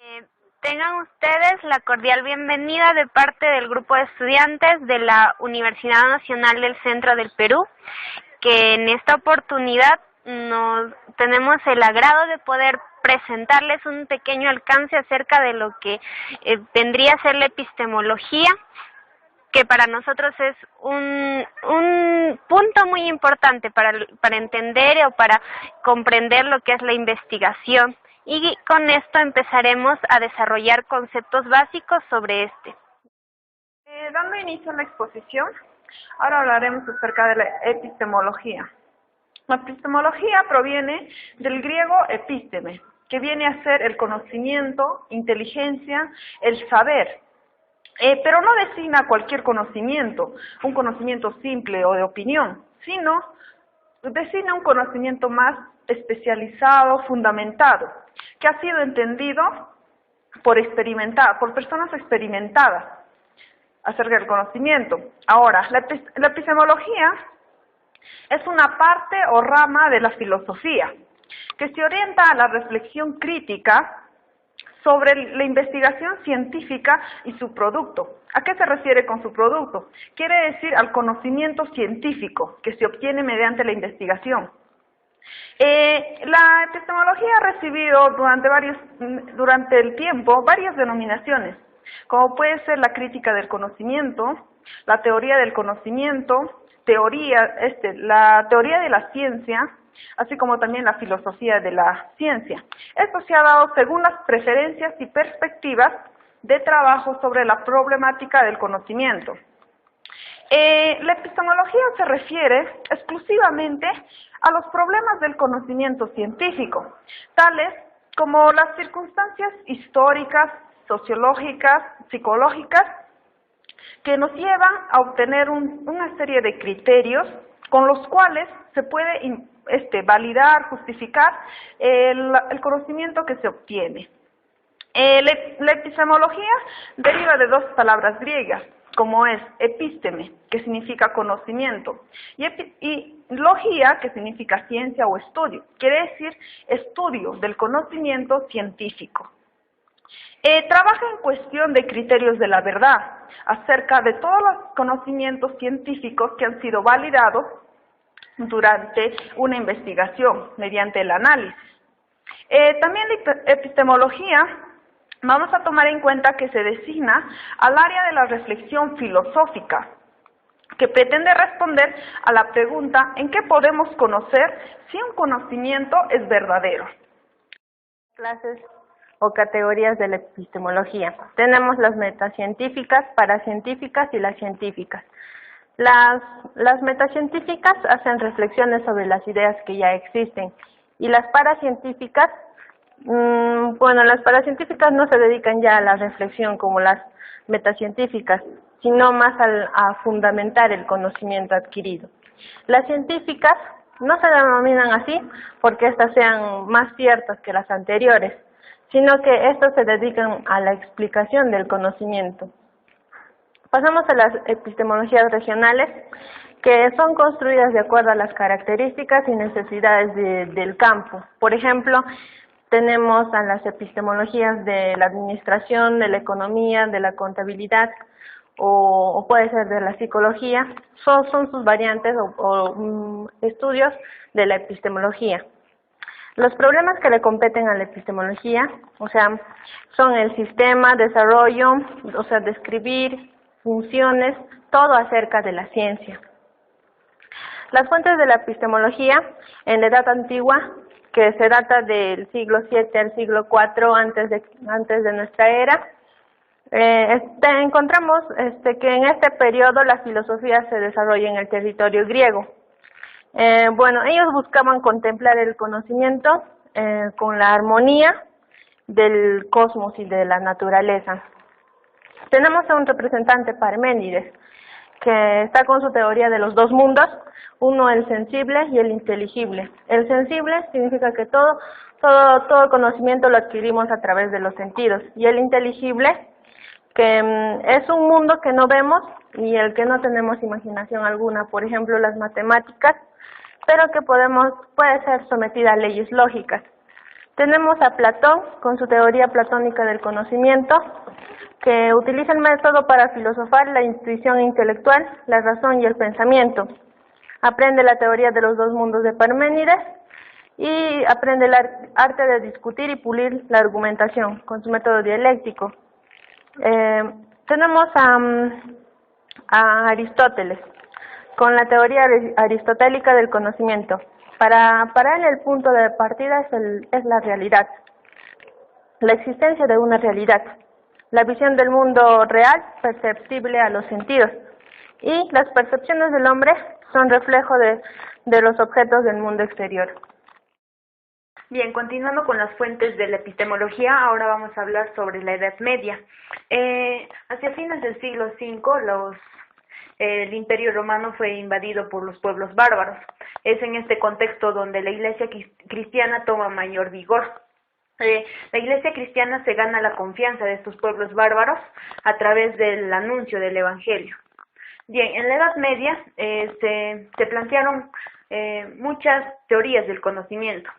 Eh, Tengan ustedes la cordial bienvenida de parte del grupo de estudiantes de la Universidad Nacional del Centro del Perú, que en esta oportunidad tenemos el agrado de poder presentarles un pequeño alcance acerca de lo que vendría a ser la epistemología, que para nosotros es un punto muy importante para entender o para comprender lo que es la investigación. Y con esto empezaremos a desarrollar conceptos básicos sobre este. Dando inicio a la exposición, ahora hablaremos acerca de la epistemología. La epistemología proviene del griego episteme, que viene a ser el conocimiento, inteligencia, el saber. Pero no designa cualquier conocimiento, un conocimiento simple o de opinión, sino designa un conocimiento más especializado, fundamentado, que ha sido entendido por personas experimentadas acerca del conocimiento. Ahora, la epistemología es una parte o rama de la filosofía que se orienta a la reflexión crítica sobre la investigación científica y su producto. ¿A qué se refiere con su producto? Quiere decir al conocimiento científico que se obtiene mediante la investigación. La epistemología ha recibido durante el tiempo varias denominaciones, como puede ser la crítica del conocimiento, la teoría del conocimiento, la teoría de la ciencia, así como también la filosofía de la ciencia. Esto se ha dado según las preferencias y perspectivas de trabajo sobre la problemática del conocimiento. La epistemología se refiere exclusivamente a los problemas del conocimiento científico, tales como las circunstancias históricas, sociológicas, psicológicas, que nos llevan a obtener una serie de criterios con los cuales se puede validar, justificar el conocimiento que se obtiene. La epistemología deriva de dos palabras griegas, como es episteme, que significa conocimiento, y logía, que significa ciencia o estudio, quiere decir estudio del conocimiento científico. Trabaja en cuestión de criterios de la verdad, acerca de todos los conocimientos científicos que han sido validados durante una investigación, mediante el análisis. También la epistemología, vamos a tomar en cuenta que se designa al área de la reflexión filosófica, que pretende responder a la pregunta ¿en qué podemos conocer si un conocimiento es verdadero? Clases o categorías de la epistemología. Tenemos las metacientíficas, paracientíficas y las científicas. Las metacientíficas hacen reflexiones sobre las ideas que ya existen, y las paracientíficas, las paracientíficas no se dedican ya a la reflexión como las metacientíficas, sino más a fundamentar el conocimiento adquirido. Las científicas no se denominan así porque estas sean más ciertas que las anteriores, sino que estas se dedican a la explicación del conocimiento. Pasamos a las epistemologías regionales, que son construidas de acuerdo a las características y necesidades del campo. Por ejemplo, tenemos a las epistemologías de la administración, de la economía, de la contabilidad, o puede ser de la psicología. Son sus variantes o estudios de la epistemología. Los problemas que le competen a la epistemología, son el sistema, desarrollo, describir, funciones, todo acerca de la ciencia. Las fuentes de la epistemología en la Edad Antigua, que se data del siglo VII al siglo IV antes de nuestra era, encontramos que en este periodo la filosofía se desarrolla en el territorio griego. Ellos buscaban contemplar el conocimiento con la armonía del cosmos y de la naturaleza. Tenemos a un representante, Parménides, que está con su teoría de los dos mundos, uno el sensible y el inteligible. El sensible significa que todo conocimiento lo adquirimos a través de los sentidos, y el inteligible, que es un mundo que no vemos y el que no tenemos imaginación alguna, por ejemplo las matemáticas, pero que puede ser sometida a leyes lógicas. Tenemos a Platón con su teoría platónica del conocimiento, que utiliza el método para filosofar la intuición intelectual, la razón y el pensamiento. Aprende la teoría de los dos mundos de Parménides y aprende el arte de discutir y pulir la argumentación con su método dialéctico. Tenemos a Aristóteles con la teoría aristotélica del conocimiento. Para él el punto de partida es la realidad, la existencia de una realidad, la visión del mundo real perceptible a los sentidos, y las percepciones del hombre son reflejo de los objetos del mundo exterior. Bien, continuando con las fuentes de la epistemología, ahora vamos a hablar sobre la Edad Media. Hacia fines del siglo V, el Imperio Romano fue invadido por los pueblos bárbaros. Es en este contexto donde la Iglesia cristiana toma mayor vigor. La Iglesia cristiana se gana la confianza de estos pueblos bárbaros a través del anuncio del Evangelio. Bien, en la Edad Media se plantearon muchas teorías del conocimiento,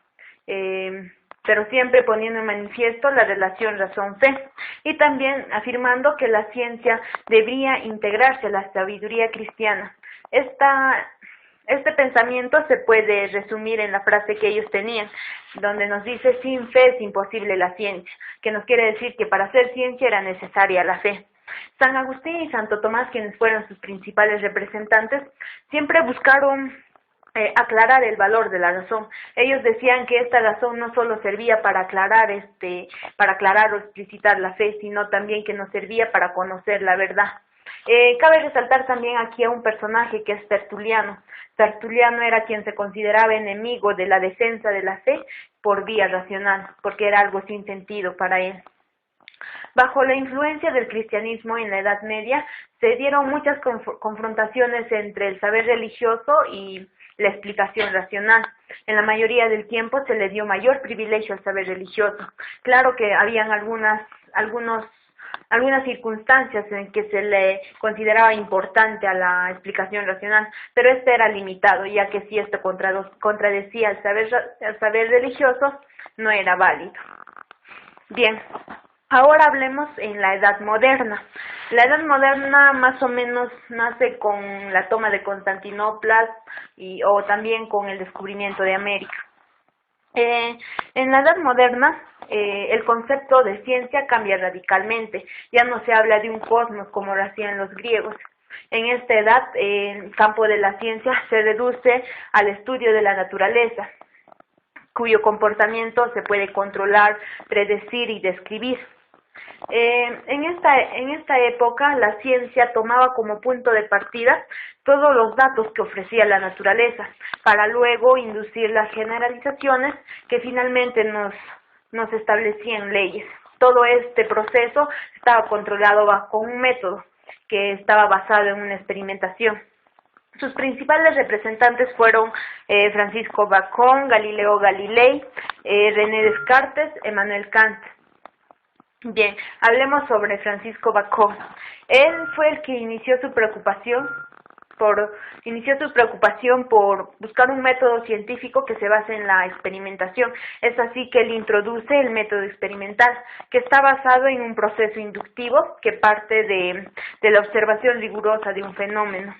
pero siempre poniendo en manifiesto la relación razón-fe y también afirmando que la ciencia debería integrarse a la sabiduría cristiana. Este pensamiento se puede resumir en la frase que ellos tenían, donde nos dice: sin fe es imposible la ciencia, que nos quiere decir que para hacer ciencia era necesaria la fe. San Agustín y Santo Tomás, quienes fueron sus principales representantes, siempre buscaron aclarar el valor de la razón. Ellos decían que esta razón no solo servía para aclarar o explicitar la fe, sino también que nos servía para conocer la verdad. Cabe resaltar también aquí a un personaje que es Tertuliano. Tertuliano era quien se consideraba enemigo de la defensa de la fe por vía racional, porque era algo sin sentido para él. Bajo la influencia del cristianismo en la Edad Media se dieron muchas confrontaciones entre el saber religioso y la explicación racional. En la mayoría del tiempo se le dio mayor privilegio al saber religioso. Claro que habían algunas circunstancias en que se le consideraba importante a la explicación racional, pero este era limitado, ya que si esto contradecía al saber religioso, no era válido. Bien, ahora hablemos en la Edad Moderna. La Edad Moderna más o menos nace con la toma de Constantinopla o también con el descubrimiento de América. En la Edad Moderna, el concepto de ciencia cambia radicalmente. Ya no se habla de un cosmos como lo hacían los griegos. En esta edad, el campo de la ciencia se reduce al estudio de la naturaleza, cuyo comportamiento se puede controlar, predecir y describir. En esta época, la ciencia tomaba como punto de partida todos los datos que ofrecía la naturaleza, para luego inducir las generalizaciones que finalmente nos establecían leyes. Todo este proceso estaba controlado bajo un método que estaba basado en una experimentación. Sus principales representantes fueron Francisco Bacon, Galileo Galilei, René Descartes, Emmanuel Kant. Bien, hablemos sobre Francisco Bacon. Él fue el que inició su preocupación por buscar un método científico que se base en la experimentación. Es así que él introduce el método experimental, que está basado en un proceso inductivo que parte de la observación rigurosa de un fenómeno,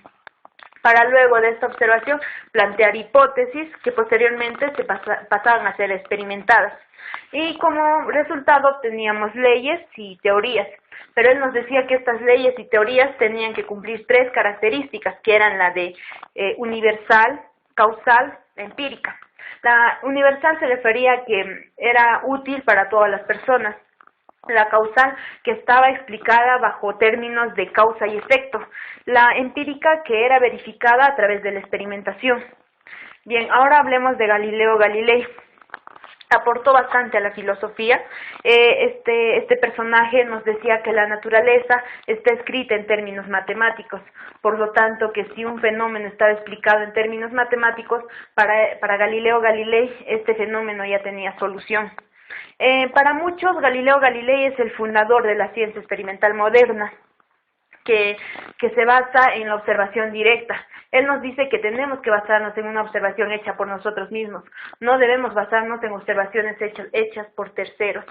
para luego de esta observación plantear hipótesis que posteriormente se pasaban a ser experimentadas. Y como resultado obteníamos leyes y teorías, pero él nos decía que estas leyes y teorías tenían que cumplir 3 características, que eran la de universal, causal, empírica. La universal se refería a que era útil para todas las personas. La causal, que estaba explicada bajo términos de causa y efecto. La empírica, que era verificada a través de la experimentación. Bien, ahora hablemos de Galileo Galilei. Aportó bastante a la filosofía. Este personaje nos decía que la naturaleza está escrita en términos matemáticos, por lo tanto que si un fenómeno estaba explicado en términos matemáticos, para Galileo Galilei este fenómeno ya tenía solución. Para muchos, Galileo Galilei es el fundador de la ciencia experimental moderna. que se basa en la observación directa. Él nos dice que tenemos que basarnos en una observación hecha por nosotros mismos, no debemos basarnos en observaciones hechas por terceros.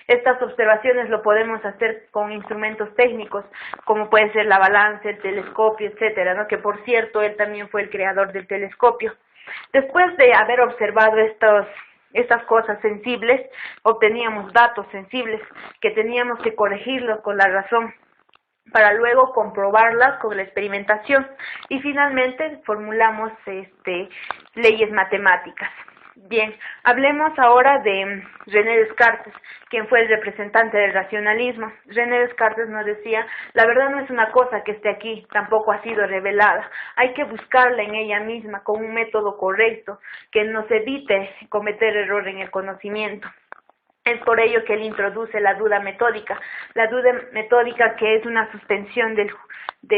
Estas observaciones lo podemos hacer con instrumentos técnicos, como puede ser la balanza, el telescopio, etcétera, ¿no? Que por cierto, él también fue el creador del telescopio. Después de haber observado estas cosas sensibles, obteníamos datos sensibles que teníamos que corregirlos con la razón para luego comprobarlas con la experimentación y finalmente formulamos leyes matemáticas. Bien, hablemos ahora de René Descartes, quien fue el representante del racionalismo. René Descartes nos decía, la verdad no es una cosa que esté aquí, tampoco ha sido revelada, hay que buscarla en ella misma con un método correcto que nos evite cometer error en el conocimiento. Es por ello que él introduce la duda metódica que es una suspensión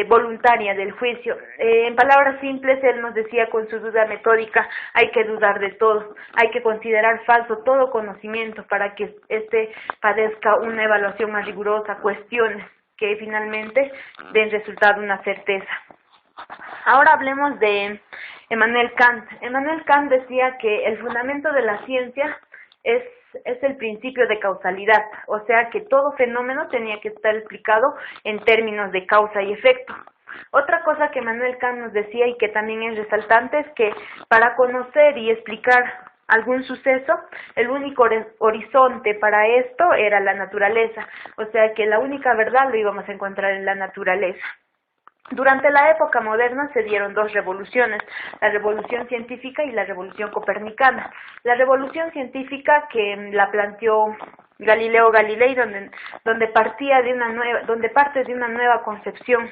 voluntaria del juicio. En palabras simples, él nos decía con su duda metódica, hay que dudar de todo, hay que considerar falso todo conocimiento para que éste padezca una evaluación más rigurosa, cuestiones que finalmente den resultado una certeza. Ahora hablemos de Emmanuel Kant. Emmanuel Kant decía que el fundamento de la ciencia es el principio de causalidad, o sea que todo fenómeno tenía que estar explicado en términos de causa y efecto. Otra cosa que Emmanuel Kant nos decía y que también es resaltante es que para conocer y explicar algún suceso, el único horizonte para esto era la naturaleza, o sea que la única verdad lo íbamos a encontrar en la naturaleza. Durante la época moderna se dieron dos revoluciones, la revolución científica y la revolución copernicana. La revolución científica que la planteó Galileo Galilei, donde parte de una nueva concepción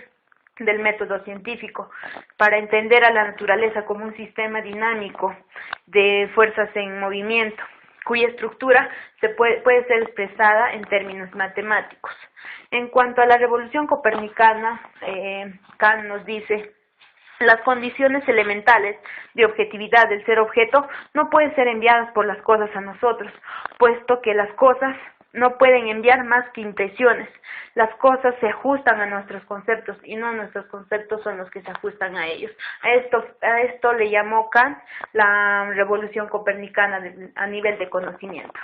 del método científico para entender a la naturaleza como un sistema dinámico de fuerzas en movimiento, cuya estructura puede ser expresada en términos matemáticos. En cuanto a la revolución copernicana, Kant nos dice, las condiciones elementales de objetividad del ser objeto no pueden ser enviadas por las cosas a nosotros, puesto que las cosas no pueden enviar más que impresiones. Las cosas se ajustan a nuestros conceptos y no nuestros conceptos son los que se ajustan a ellos. A esto le llamó Kant la revolución copernicana a nivel de conocimiento.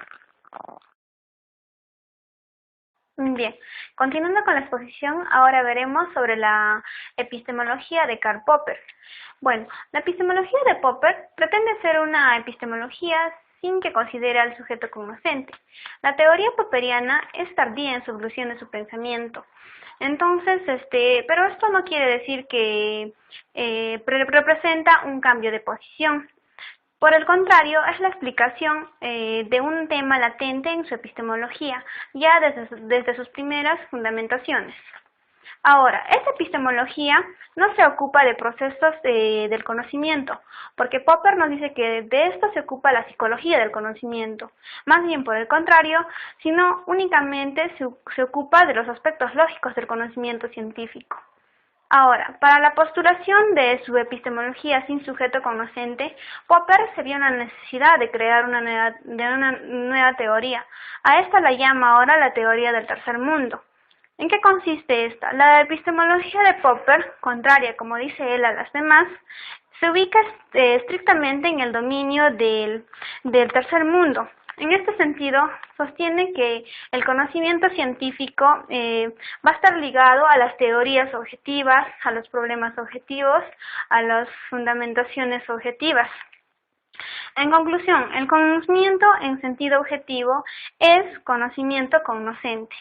Bien, continuando con la exposición, ahora veremos sobre la epistemología de Karl Popper. Bueno, la epistemología de Popper pretende ser una epistemología sin que considere al sujeto cognoscente. La teoría popperiana es tardía en su evolución de su pensamiento. Entonces, pero esto no quiere decir que representa un cambio de posición. Por el contrario, es la explicación de un tema latente en su epistemología, ya desde sus primeras fundamentaciones. Ahora, esta epistemología no se ocupa de procesos del conocimiento, porque Popper nos dice que de esto se ocupa la psicología del conocimiento, más bien por el contrario, sino únicamente se ocupa de los aspectos lógicos del conocimiento científico. Ahora, para la postulación de su epistemología sin sujeto cognoscente, Popper se vio una necesidad de crear una nueva teoría. A esta la llama ahora la teoría del tercer mundo. ¿En qué consiste esta? La epistemología de Popper, contraria, como dice él, a las demás, se ubica estrictamente en el dominio del tercer mundo. En este sentido, sostiene que el conocimiento científico va a estar ligado a las teorías objetivas, a los problemas objetivos, a las fundamentaciones objetivas. En conclusión, el conocimiento en sentido objetivo es conocimiento cognoscente.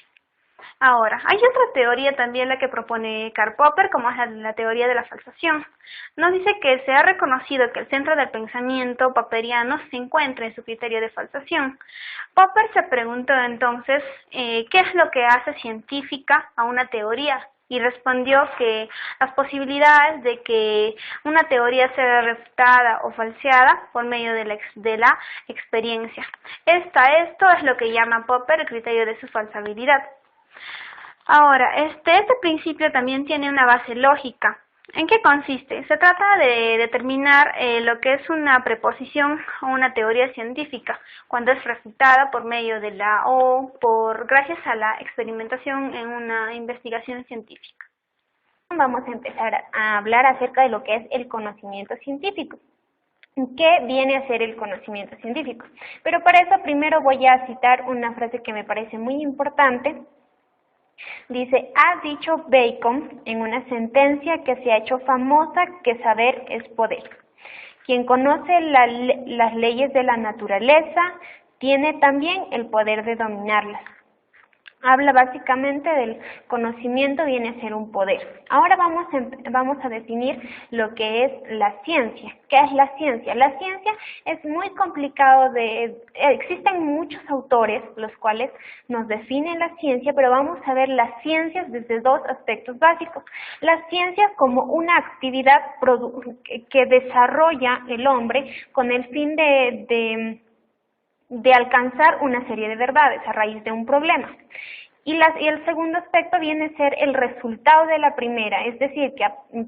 Ahora, hay otra teoría también la que propone Karl Popper, como es la teoría de la falsación. Nos dice que se ha reconocido que el centro del pensamiento popperiano se encuentra en su criterio de falsación. Popper se preguntó entonces qué es lo que hace científica a una teoría y respondió que las posibilidades de que una teoría sea refutada o falseada por medio de la experiencia. Esto es lo que llama Popper el criterio de su falsabilidad. Ahora, este principio también tiene una base lógica. ¿En qué consiste? Se trata de determinar lo que es una preposición o una teoría científica, cuando es refutada por medio de gracias a la experimentación en una investigación científica. vamos a empezar a hablar acerca de lo que es el conocimiento científico. ¿Qué viene a ser el conocimiento científico? Pero para eso primero voy a citar una frase que me parece muy importante. Dice, ha dicho Bacon en una sentencia que se ha hecho famosa que saber es poder. Quien conoce las leyes de la naturaleza tiene también el poder de dominarlas. Habla básicamente del conocimiento, viene a ser un poder. Ahora vamos a definir lo que es la ciencia. ¿Qué es la ciencia? La ciencia es muy complicado existen muchos autores los cuales nos definen la ciencia, pero vamos a ver las ciencias desde dos aspectos básicos. La ciencia como una actividad que desarrolla el hombre con el fin de alcanzar una serie de verdades a raíz de un problema. Y el segundo aspecto viene a ser el resultado de la primera, es decir,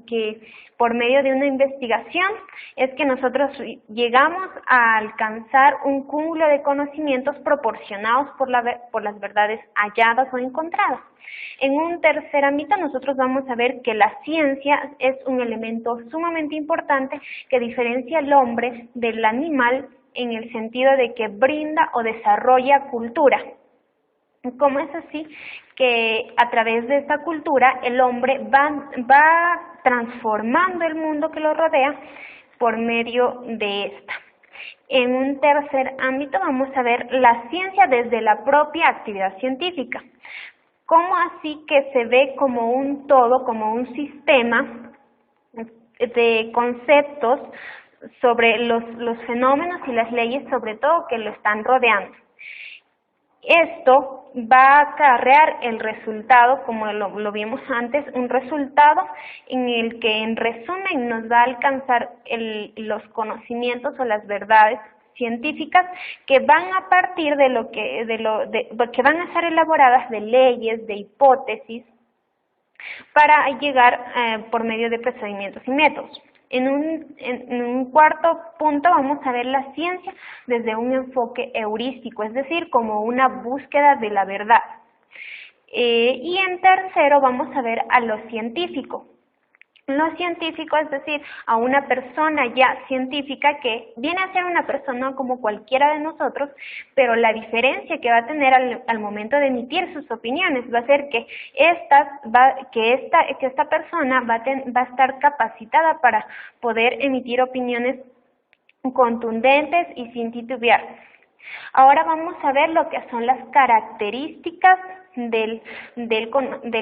que por medio de una investigación es que nosotros llegamos a alcanzar un cúmulo de conocimientos proporcionados por las verdades halladas o encontradas. En un tercer ámbito nosotros vamos a ver que la ciencia es un elemento sumamente importante que diferencia al hombre del animal en el sentido de que brinda o desarrolla cultura. ¿Cómo es así? Que a través de esta cultura el hombre va transformando el mundo que lo rodea por medio de esta. En un tercer ámbito vamos a ver la ciencia desde la propia actividad científica. ¿Cómo así que se ve como un todo, como un sistema de conceptos sobre los fenómenos y las leyes, sobre todo, que lo están rodeando? Esto va a acarrear el resultado, como lo vimos antes, un resultado en el que en resumen nos va a alcanzar los conocimientos o las verdades científicas que van a partir que van a ser elaboradas de leyes, de hipótesis, para llegar por medio de procedimientos y métodos. En un cuarto punto vamos a ver la ciencia desde un enfoque heurístico, es decir, como una búsqueda de la verdad. Y en tercero vamos a ver a lo científico. Lo científico, es decir, a una persona ya científica que viene a ser una persona como cualquiera de nosotros, pero la diferencia que va a tener al momento de emitir sus opiniones va a ser que esta persona va a estar capacitada para poder emitir opiniones contundentes y sin titubear. Ahora vamos a ver lo que son las características de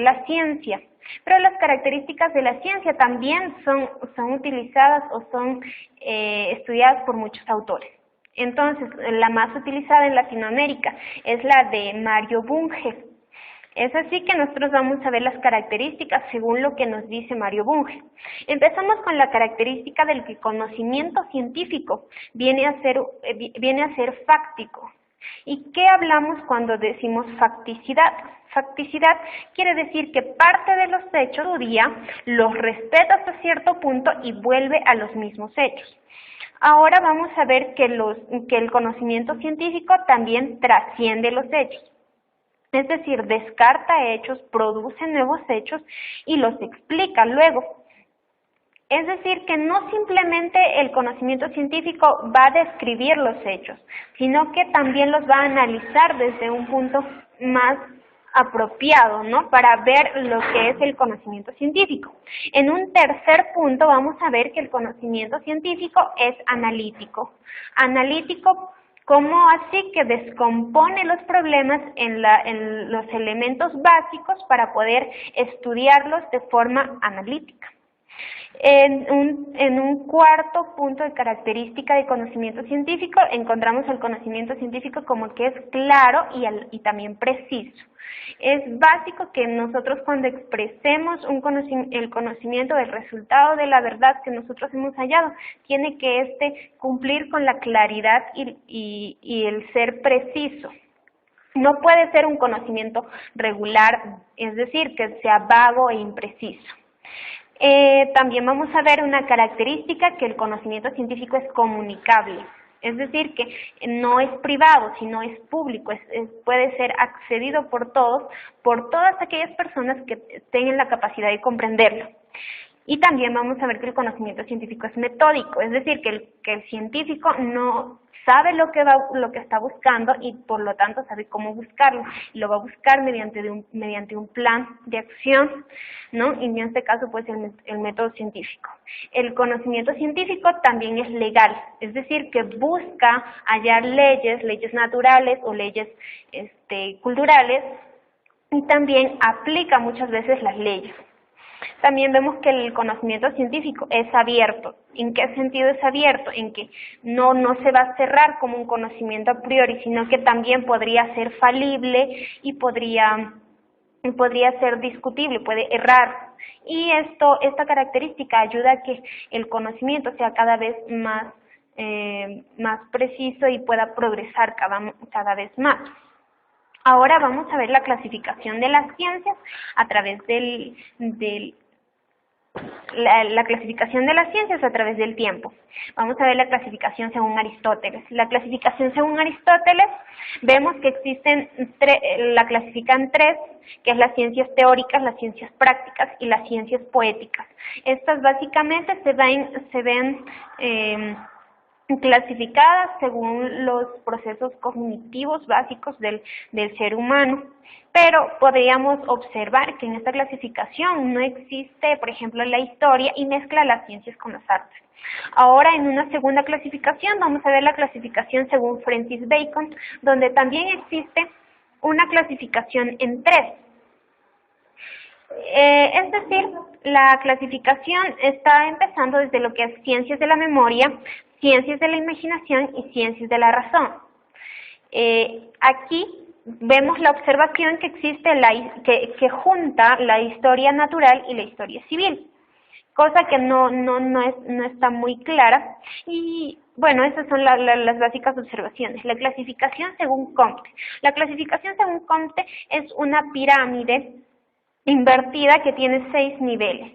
la ciencia. Pero las características de la ciencia también son utilizadas o son estudiadas por muchos autores. Entonces, la más utilizada en Latinoamérica es la de Mario Bunge. Es así que nosotros vamos a ver las características según lo que nos dice Mario Bunge. Empezamos con la característica del que el conocimiento científico viene a ser fáctico. ¿Y qué hablamos cuando decimos facticidad? Facticidad quiere decir que parte de los hechos estudia, los respeta hasta cierto punto y vuelve a los mismos hechos. Ahora vamos a ver que el conocimiento científico también trasciende los hechos. Es decir, descarta hechos, produce nuevos hechos y los explica luego. Es decir, que no simplemente el conocimiento científico va a describir los hechos, sino que también los va a analizar desde un punto más apropiado, ¿no? Para ver lo que es el conocimiento científico. En un tercer punto vamos a ver que el conocimiento científico es analítico. Analítico, ¿cómo así? Que descompone los problemas en los elementos básicos para poder estudiarlos de forma analítica. En un cuarto punto de característica de conocimiento científico encontramos el conocimiento científico como que es claro y también preciso. Es básico que nosotros cuando expresemos el conocimiento del resultado de la verdad que nosotros hemos hallado, tiene que cumplir con la claridad y el ser preciso. No puede ser un conocimiento regular, es decir, que sea vago e impreciso. También vamos a ver una característica que el conocimiento científico es comunicable. Es decir, que no es privado, sino es público, puede ser accedido por todas aquellas personas que tengan la capacidad de comprenderlo. Y también vamos a ver que el conocimiento científico es metódico, es decir, que el científico no sabe lo que está buscando y por lo tanto sabe cómo buscarlo. Y lo va a buscar mediante un plan de acción, ¿no? Y en este caso, pues, el método científico. El conocimiento científico también es legal, es decir, que busca hallar leyes naturales o leyes culturales, y también aplica muchas veces las leyes. También vemos que el conocimiento científico es abierto. ¿En qué sentido es abierto? En que no se va a cerrar como un conocimiento a priori, sino que también podría ser falible y podría ser discutible, puede errar. Y esta característica ayuda a que el conocimiento sea cada vez más preciso y pueda progresar cada vez más. Ahora vamos a ver la clasificación de las ciencias a través la clasificación de las ciencias a través del tiempo. Vamos a ver la clasificación según Aristóteles. La clasificación según Aristóteles, vemos que la clasifican tres, que es las ciencias teóricas, las ciencias prácticas y las ciencias poéticas. Estas básicamente se ven clasificadas según los procesos cognitivos básicos del ser humano, pero podríamos observar que en esta clasificación no existe, por ejemplo, la historia y mezcla las ciencias con las artes. Ahora, en una segunda clasificación, vamos a ver la clasificación según Francis Bacon, donde también existe una clasificación en tres. Es decir, la clasificación está empezando desde lo que es ciencias de la memoria, ciencias de la imaginación y ciencias de la razón. Aquí vemos la observación que existe, que junta la historia natural y la historia civil, cosa que no está muy clara. Y bueno, esas son las básicas observaciones. La clasificación según Comte. La clasificación según Comte es una pirámide invertida que tiene 6 niveles.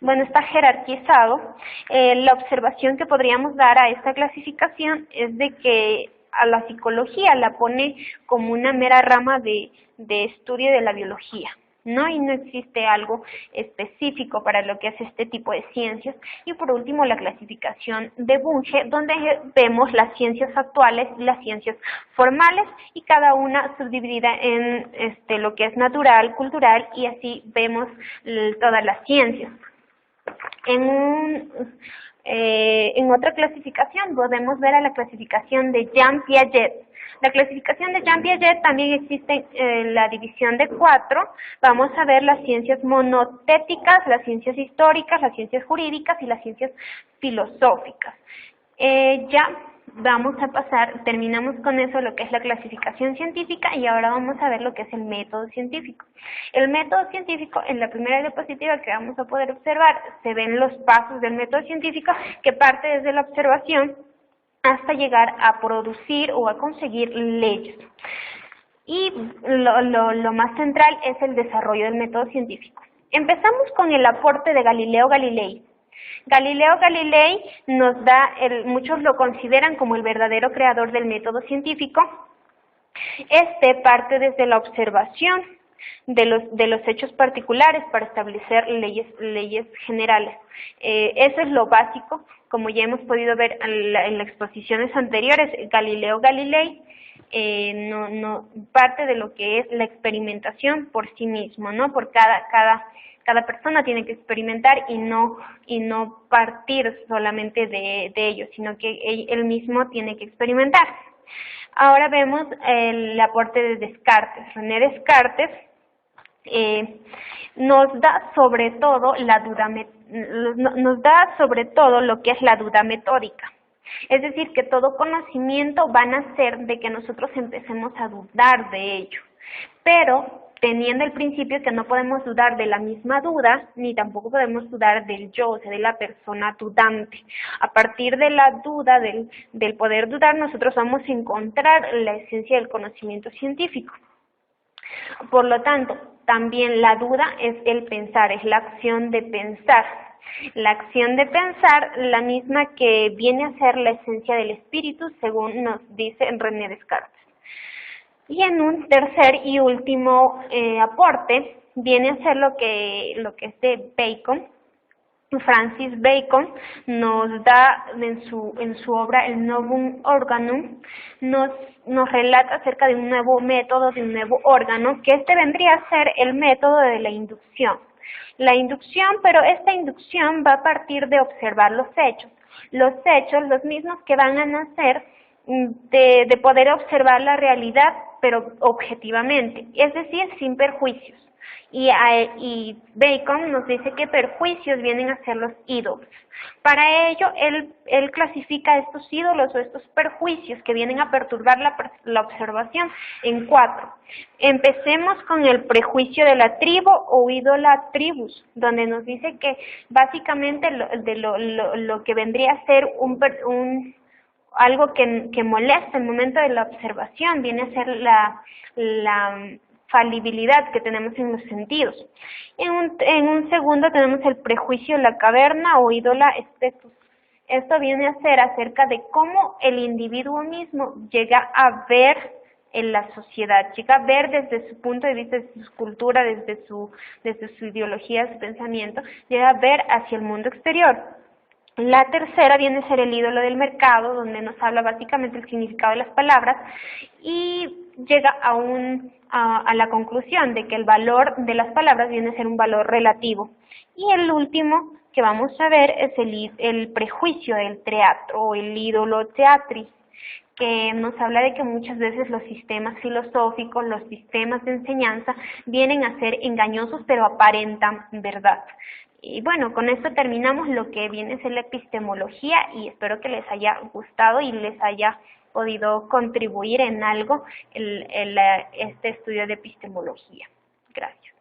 Bueno, está jerarquizado. La observación que podríamos dar a esta clasificación es de que a la psicología la pone como una mera rama de estudio de la biología, ¿no? Y no existe algo específico para lo que es este tipo de ciencias. Y por último, la clasificación de Bunge, donde vemos las ciencias actuales y las ciencias formales, y cada una subdividida en lo que es natural, cultural, y así vemos todas las ciencias. En otra clasificación podemos ver a la clasificación de Jean Piaget. La clasificación de Jean Piaget también existe la división de 4. Vamos a ver las ciencias monotéticas, las ciencias históricas, las ciencias jurídicas y las ciencias filosóficas. Ya vamos a terminamos con eso lo que es la clasificación científica, y ahora vamos a ver lo que es el método científico. El método científico, en la primera diapositiva que vamos a poder observar, se ven los pasos del método científico, que parte desde la observación hasta llegar a producir o a conseguir leyes. Y lo más central es el desarrollo del método científico. Empezamos con el aporte de Galileo Galilei. Galileo Galilei nos da, muchos lo consideran como el verdadero creador del método científico. Parte desde la observación de los hechos particulares para establecer leyes generales. Eso es lo básico, como ya hemos podido ver en las exposiciones anteriores. Galileo Galilei no parte de lo que es la experimentación por sí mismo, ¿no? Por cada persona tiene que experimentar y no partir solamente de ello, sino que él mismo tiene que experimentar. Ahora vemos el aporte de Descartes. René Descartes nos da sobre todo lo que es la duda metódica. Es decir, que todo conocimiento va a nacer de que nosotros empecemos a dudar de ello, pero teniendo el principio que no podemos dudar de la misma duda, ni tampoco podemos dudar del yo, o sea, de la persona dudante. A partir de la duda, del poder dudar, nosotros vamos a encontrar la esencia del conocimiento científico. Por lo tanto, también la duda es el pensar, es la acción de pensar. La acción de pensar, la misma que viene a ser la esencia del espíritu, según nos dice René Descartes. Y en un tercer y último aporte, viene a ser lo que es de Bacon. Francis Bacon nos da en su obra El Novum Organum, nos relata acerca de un nuevo método, de un nuevo órgano, que este vendría a ser el método de la inducción. La inducción, pero esta inducción va a partir de observar los hechos, los mismos que van a nacer de poder observar la realidad, pero objetivamente, es decir, sin perjuicios. Y Bacon nos dice que perjuicios vienen a ser los ídolos. Para ello, él clasifica estos ídolos o estos perjuicios que vienen a perturbar la observación en 4. Empecemos con el prejuicio de la tribu o ídola tribus, donde nos dice que básicamente lo que vendría a ser algo que molesta el momento de la observación viene a ser la falibilidad que tenemos en los sentidos. En un segundo tenemos el prejuicio de la caverna o ídola estetus. Esto viene a ser acerca de cómo el individuo mismo llega a ver en la sociedad, llega a ver desde su punto de vista, desde su cultura, desde su ideología, su pensamiento, llega a ver hacia el mundo exterior. La tercera viene a ser el ídolo del mercado, donde nos habla básicamente el significado de las palabras y llega a la conclusión de que el valor de las palabras viene a ser un valor relativo. Y el último que vamos a ver es el prejuicio del teatro o el ídolo teatris, que nos habla de que muchas veces los sistemas filosóficos, los sistemas de enseñanza vienen a ser engañosos pero aparentan verdad. Y bueno, con esto terminamos lo que viene a ser la epistemología y espero que les haya gustado y les haya podido contribuir en algo este estudio de epistemología. Gracias.